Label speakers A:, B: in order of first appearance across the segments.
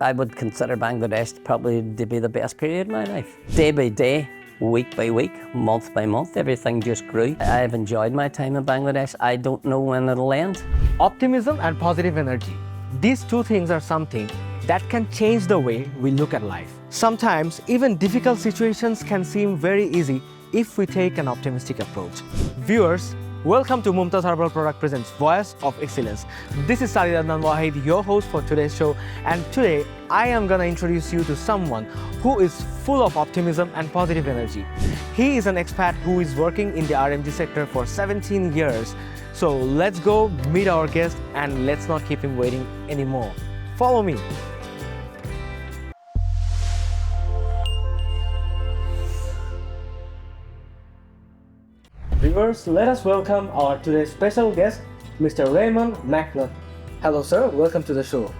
A: I would consider Bangladesh probably to be the best period of my life. Day by day, week by week, month by month, everything just grew. I've enjoyed my time in Bangladesh. I don't know when it'll end.
B: Optimism and positive energy. These two things are something that can change the way we look at life. Sometimes, even difficult situations can seem very easy if we take an optimistic approach. Viewers, welcome to Mumtaz Herbal Product Presents Voice of Excellence. This is Sadid Adnan Wahid, your host for today's show, and today I am gonna introduce you to someone who is full of optimism and positive energy. He is an expat who is working in the RMG sector for 17 years. So let's go meet our guest and let's not keep him waiting anymore. Follow me. Viewers, let us welcome our today's special guest, Mr. Raymond Mcnutt. Hello sir, welcome to the show.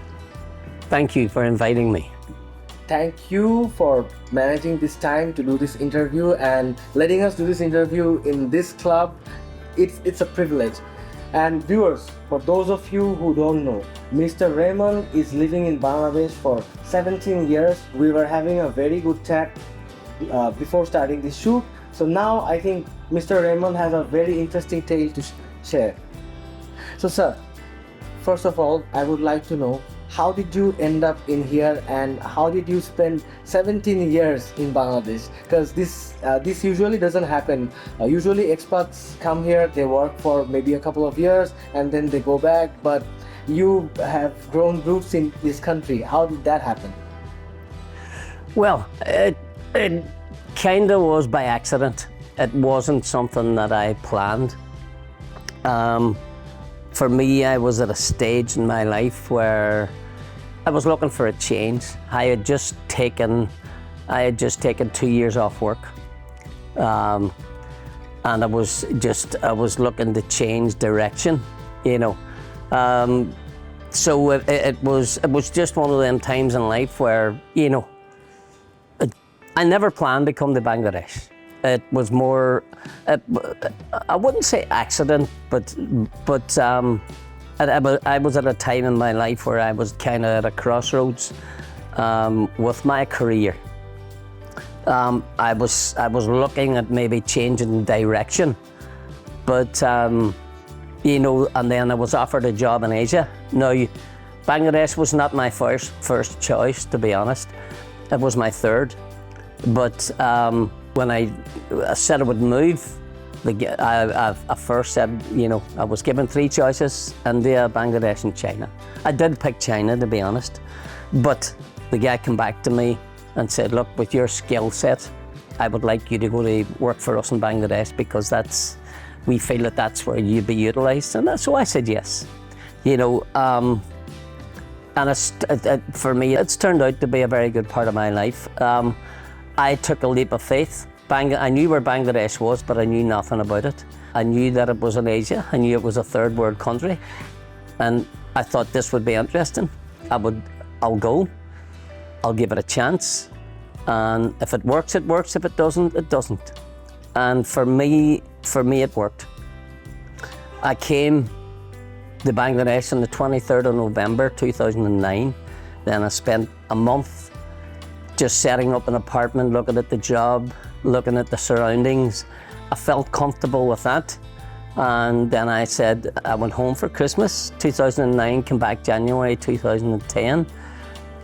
A: Thank you for inviting me.
B: Thank you for managing this time to do this interview and letting us do this interview in this club. It's a privilege. And viewers, for those of you who don't know, Mr. Raymond is living in Bangladesh for 17 years. We were having a very good chat before starting this shoot. So now I think Mr. Raymond has a very interesting tale to share. So sir, first of all, I would like to know, how did you end up in here and how did you spend 17 years in Bangladesh? Because this usually doesn't happen. Usually expats come here, they work for maybe a couple of years and then they go back, but you have grown roots in this country. How did that happen?
A: Well, it kind of was by accident. It wasn't something that I planned. For me, I was at a stage in my life where I was looking for a change. I had just taken 2 years off work, and I was looking to change direction, you know. So it was just one of them times in life where, you know, I never planned to come to Bangladesh. It was more, I wouldn't say accident, but I was at a time in my life where I was kind of at a crossroads with my career. I was looking at maybe changing direction, but you know, and then I was offered a job in Asia. Now, Bangladesh was not my first choice, to be honest. It was my third. But when I said I would move, I first said, you know, I was given 3 choices: India, Bangladesh and China. I did pick China, to be honest, but the guy came back to me and said, look, with your skill set, I would like you to go to work for us in Bangladesh because we feel that's where you'd be utilised. And so I said yes, you know, and for me, it's turned out to be a very good part of my life. I took a leap of faith. I knew where Bangladesh was, but I knew nothing about it. I knew that it was in Asia. I knew it was a third world country. And I thought this would be interesting. I'll go. I'll give it a chance. And if it works, it works. If it doesn't, it doesn't. And for me, it worked. I came to Bangladesh on the 23rd of November, 2009. Then I spent a month just setting up an apartment, looking at the job, looking at the surroundings. I felt comfortable with that. And then I said, I went home for Christmas, 2009, came back January 2010.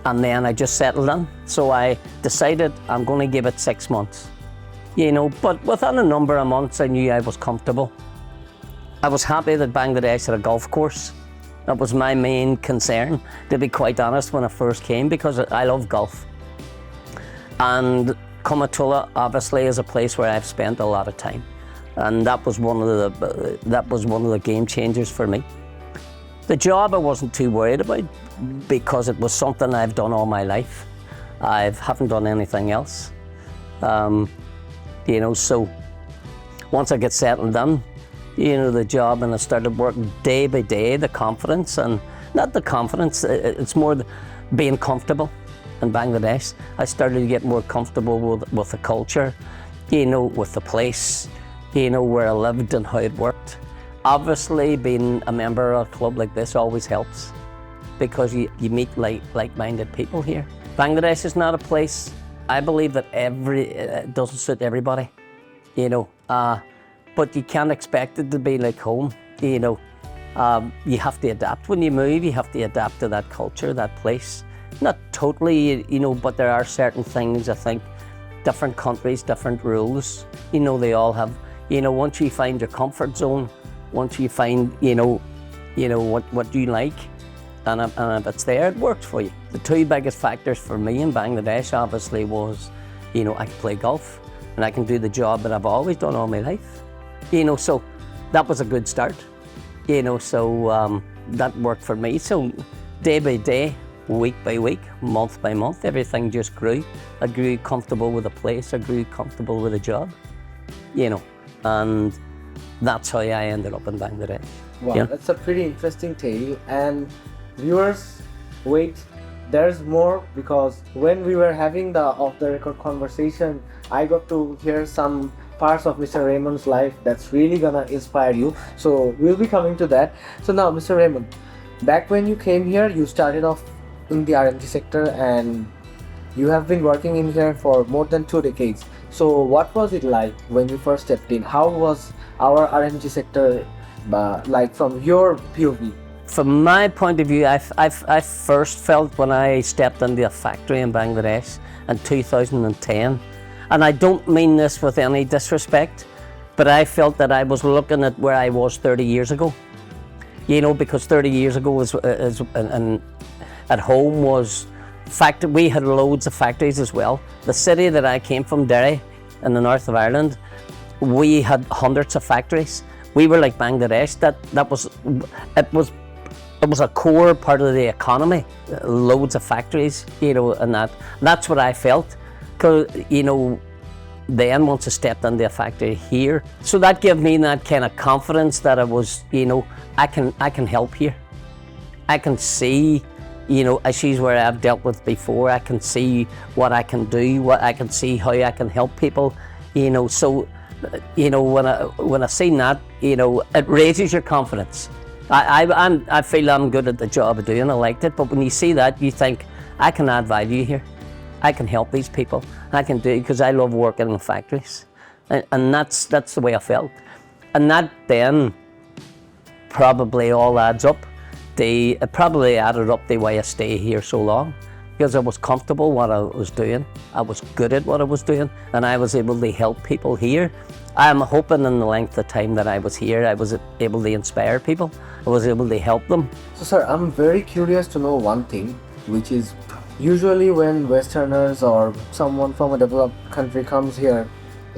A: And then I just settled in. So I decided I'm going to give it 6 months. You know, but within a number of months, I knew I was comfortable. I was happy that Bangladesh had a golf course. That was my main concern, to be quite honest, when I first came, because I love golf. And Komatula obviously is a place where I've spent a lot of time, and that was one of the game changers for me. The job I wasn't too worried about because it was something I've done all my life. I haven't done anything else, you know. So once I get settled in, you know, the job, and I started working day by day, the confidence, and not the confidence, it's more being comfortable. In Bangladesh, I started to get more comfortable with the culture, you know, with the place, you know, where I lived and how it worked. Obviously, being a member of a club like this always helps. because you meet like-minded people here. Bangladesh is not a place, I believe that it doesn't suit everybody, you know, but you can't expect it to be like home, you know. You have to adapt when you move, you have to adapt to that culture, that place. Not totally, you know, but there are certain things, I think, different countries, different rules, you know, they all have, you know, once you find your comfort zone, once you find, you know what you like, and if it's there, it works for you. The two biggest factors for me in Bangladesh obviously was, you know, I can play golf and I can do the job that I've always done all my life, you know, so that was a good start, you know, so that worked for me. So day by day, week by week, month by month, everything just grew. I grew comfortable with the place, I grew comfortable with the job, you know, and that's how I ended up in Bangladesh.
B: Wow,
A: yeah.
B: That's a pretty interesting tale. And viewers, wait, there's more, because when we were having the off-the-record conversation, I got to hear some parts of Mr. Raymond's life that's really gonna inspire you. So we'll be coming to that. So now, Mr. Raymond, back when you came here, you started off in the R&D sector and you have been working in here for more than 2 decades. So what was it like when you first stepped in? How was our R&D sector like from your POV?
A: From my point of view, I first felt when I stepped into a factory in Bangladesh in 2010, and I don't mean this with any disrespect, but I felt that I was looking at where I was 30 years ago. You know, because 30 years ago at home was we had loads of factories as well. The city that I came from, Derry, in the north of Ireland, we had hundreds of factories. We were like Bangladesh. It was a core part of the economy. Loads of factories, you know, and that's what I felt. Cause, you know, then once I stepped into a factory here, so that gave me that kind of confidence that I was, you know, I can help here. I can see, you know, issues where I've dealt with before. I can see what I can do, I can see how I can help people, you know. So, you know, when I seen that, you know, it raises your confidence. I feel I'm good at the job I do and I liked it, but when you see that, you think, I can add value here. I can help these people. I can do it because I love working in factories. And that's the way I felt. And that then probably all adds up. It probably added up the way I stay here so long, because I was comfortable what I was doing. I was good at what I was doing, and I was able to help people here. I'm hoping in the length of time that I was here, I was able to inspire people. I was able to help them.
B: So sir, I'm very curious to know one thing, which is usually when Westerners or someone from a developed country comes here,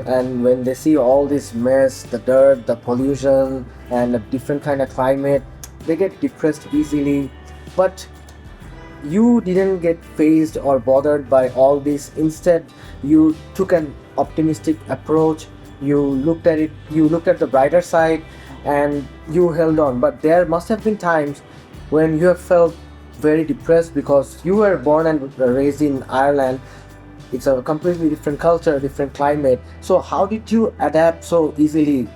B: and when they see all this mess, the dirt, the pollution, and a different kind of climate, they get depressed easily. But you didn't get fazed or bothered by all this. Instead, you took an optimistic approach. You looked at it, you looked at the brighter side, and you held on. But there must have been times when you have felt very depressed, because you were born and raised in Ireland. It's a completely different culture, different climate. So how did you adapt so easily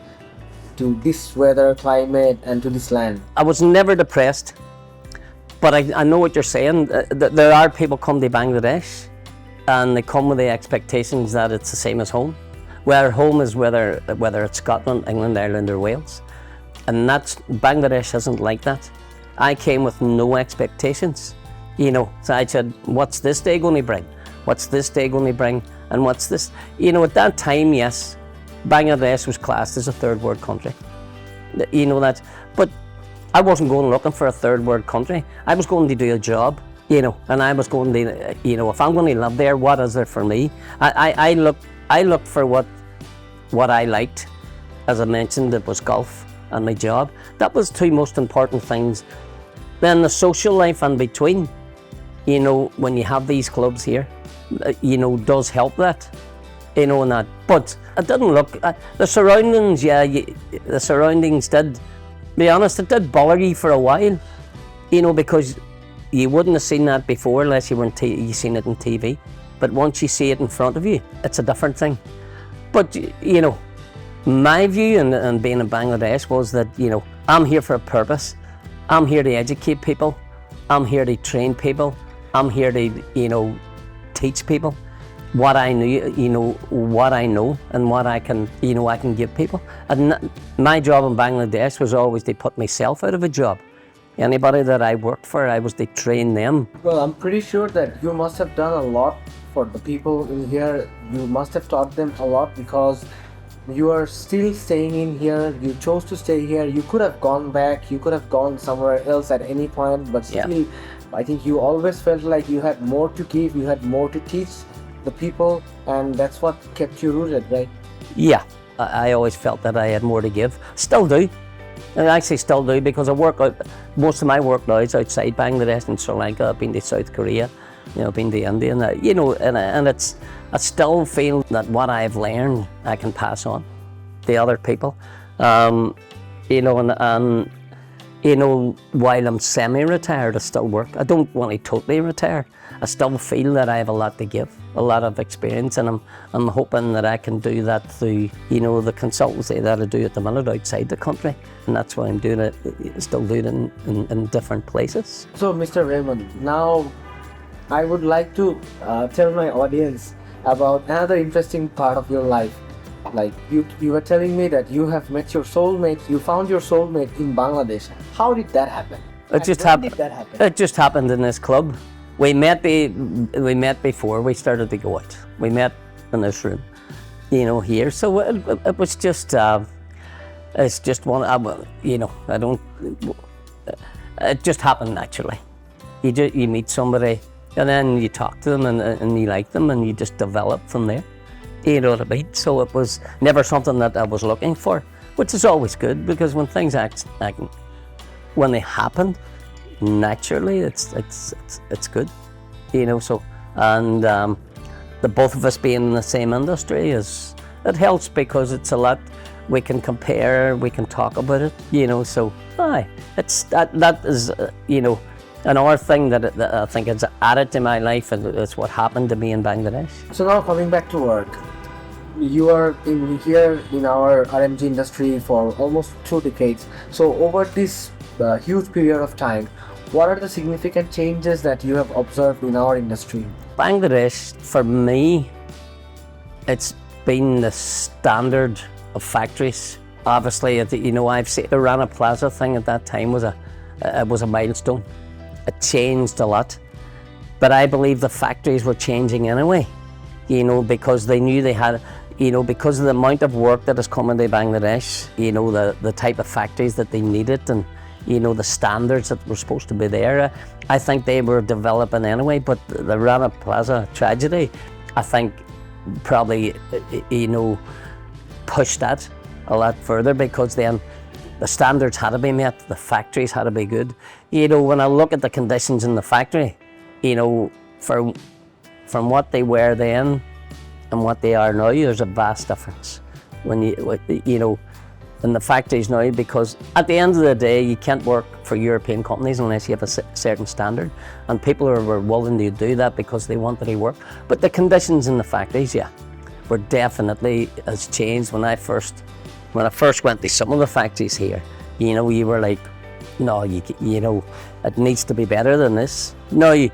B: to this weather, climate, and to this land?
A: I was never depressed, but I know what you're saying. There are people come to Bangladesh and they come with the expectations that it's the same as home. Where home is whether it's Scotland, England, Ireland or Wales. And Bangladesh isn't like that. I came with no expectations, you know. So I said, what's this day going to bring? What's this day going to bring? And what's this? You know, at that time, yes, Bangladesh was classed as a third world country. You know that, but I wasn't going looking for a third world country. I was going to do a job, you know, and I was going to, you know, if I'm going to live there, what is there for me? I looked for what I liked. As I mentioned, it was golf and my job. That was two most important things. Then the social life in between, you know, when you have these clubs here, you know, does help that, you know, and that. But it didn't look, the surroundings, yeah, the surroundings did, be honest, it did bother you for a while, you know, because you wouldn't have seen that before unless you seen it on TV. But once you see it in front of you, it's a different thing. But, you know, my view and being in Bangladesh was that, you know, I'm here for a purpose. I'm here to educate people. I'm here to train people. I'm here to, teach people what I knew, what I know and what I can, I can give people. And my job in Bangladesh was always to put myself out of a job. Anybody that I worked for, I was to train them.
B: Well, I'm pretty sure that you must have done a lot for the people in here. You must have taught them a lot because you are still staying in here. You chose to stay here. You could have gone back. You could have gone somewhere else at any point, but still, I think you always felt like you had more to give. You had more to teach the people, and that's what kept you rooted, right?
A: Yeah, I always felt that I had more to give. Still do. I actually still do, because I work out, most of my work now is outside Bangladesh and Sri Lanka. I've been to South Korea, been to India, and I still feel that what I've learned I can pass on to other people. And while I'm semi-retired, I still work. I don't want to totally retire. I still feel that I have a lot to give, a lot of experience, and I'm hoping that I can do that through, the consultancy that I do at the minute outside the country. And that's why I'm doing it, still doing it in different places.
B: So, Mr. Raymond, now I would like to tell my audience about another interesting part of your life. Like you were telling me that you have met your soulmate, you found your soulmate in Bangladesh. How did that happen?
A: It just happened. It just happened in this club. We met before we started to go out. We met in this room, here. So it was just, it's just one. I don't. It just happened naturally. You meet somebody, and then you talk to them, and you like them, and you just develop from there. You know what I mean? So it was never something that I was looking for, which is always good, because when things when they happen naturally, it's good, So, and the both of us being in the same industry it helps, because it's a lot. We can compare, we can talk about it, So, it's that is another thing that I think it's added to my life, and it's what happened to me in Bangladesh.
B: So now coming back to work, you are here in our RMG industry for almost 2 decades. So over this huge period of time, what are the significant changes that you have observed in our industry?
A: Bangladesh, for me, it's been the standard of factories. Obviously, I've seen the Rana Plaza thing at that time was a milestone. It changed a lot, but I believe the factories were changing anyway, because they knew they had, because of the amount of work that is coming to Bangladesh, the type of factories that they needed, and the standards that were supposed to be there. I think they were developing anyway, but the Rana Plaza tragedy, I think, probably, pushed that a lot further, because then the standards had to be met, the factories had to be good. When I look at the conditions in the factory, from what they were then and what they are now, there's a vast difference. When in the factories now, because at the end of the day, you can't work for European companies unless you have a certain standard, and people were willing to do that because they wanted to work. But the conditions in the factories, were definitely has changed. When I first went to some of the factories here, you were like, no, it needs to be better than this. No,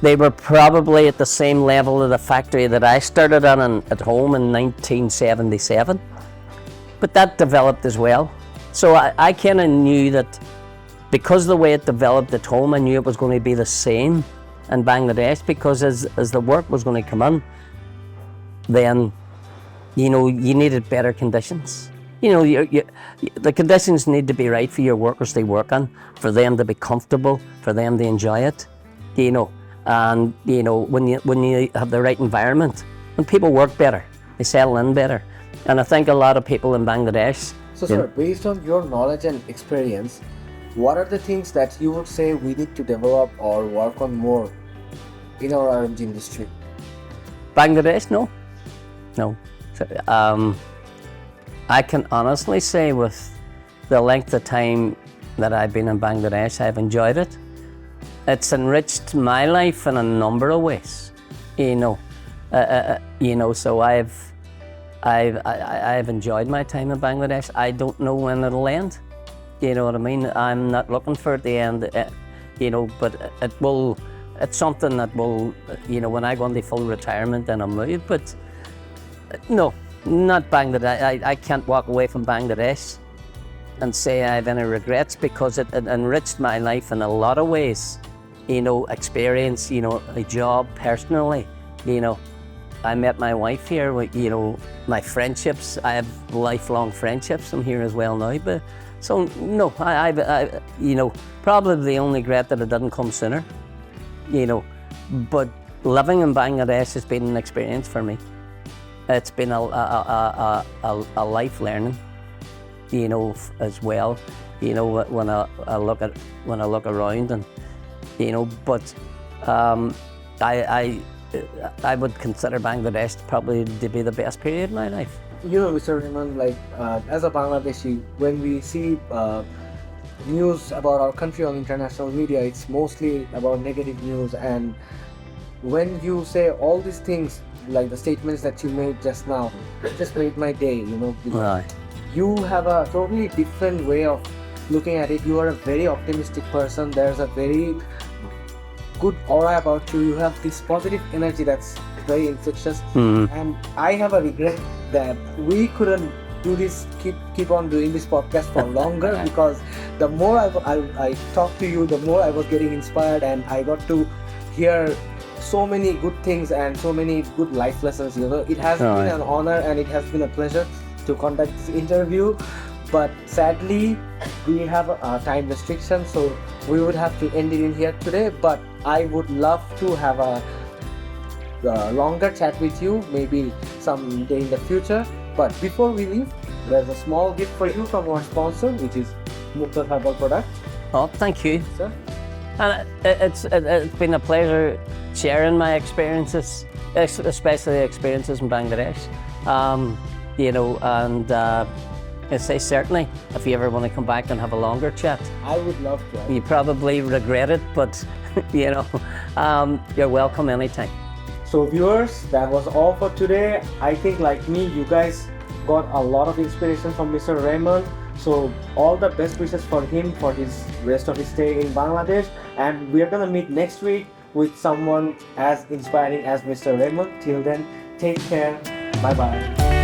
A: they were probably at the same level of the factory that I started on at home in 1977, but that developed as well. So I kind of knew that, because of the way it developed at home, I knew it was going to be the same in Bangladesh, because as the work was going to come in, then you needed better conditions. The conditions need to be right for your workers to work on, for them to be comfortable, for them to enjoy it. And when you have the right environment, when people work better, they settle in better. And I think a lot of people in Bangladesh.
B: So, sir, based on your knowledge and experience, what are the things that you would say we need to develop or work on more in our RMG industry?
A: Bangladesh, no. So, I can honestly say, with the length of time that I've been in Bangladesh, I've enjoyed it. It's enriched my life in a number of ways, So I've enjoyed my time in Bangladesh. I don't know when it'll end. You know what I mean? I'm not looking for it to end you know, but it will, it's something that will, you know, when I go into full retirement, then I'll move. But no, not Bangladesh. I can't walk away from Bangladesh and say I have any regrets, because it enriched my life in a lot of ways. You know, experience, you know, a job personally, you know. I met my wife here, you know, my friendships, I have lifelong friendships. I'm here as well now, but so no, I you know, probably the only regret that it didn't come sooner, you know, but living in Bangladesh has been an experience for me. It's been a life learning, you know, as well, you know, when I look around, and you know, but I would consider Bangladesh probably to be the best period of my life.
B: You know, Mr. Raymond, like as a Bangladeshi, when we see news about our country on international media, it's mostly about negative news. And when you say all these things, like the statements that you made just now, it just made my day, you know.
A: Right.
B: You have a totally different way of looking at it. You are a very optimistic person. There's a very good aura about you. You have this positive energy that's very infectious. And I have a regret that we couldn't do this, keep on doing this podcast for longer, because the more I talked to you, the more I was getting inspired, and I got to hear so many good things and so many good life lessons, you know. It has been an honor and it has been a pleasure to conduct this interview, but sadly we have a time restriction, so we would have to end it in here today. But I would love to have a longer chat with you, maybe someday in the future. But before we leave, there's a small gift for you from our sponsor, which is Mumtaz Herbal product.
A: Oh, thank you.
B: Sir?
A: And it's been a pleasure sharing my experiences, especially experiences in Bangladesh. You know, and I say certainly, if you ever want to come back and have a longer chat,
B: I would love to.
A: you probably regret it, but you know, you're welcome anytime.
B: So viewers, that was all for today. I think like me, you guys got a lot of inspiration from Mr. Raymond. So all the best wishes for him for his rest of his stay in Bangladesh. And we're gonna meet next week with someone as inspiring as Mr. Raymond. Till then, take care. Bye bye.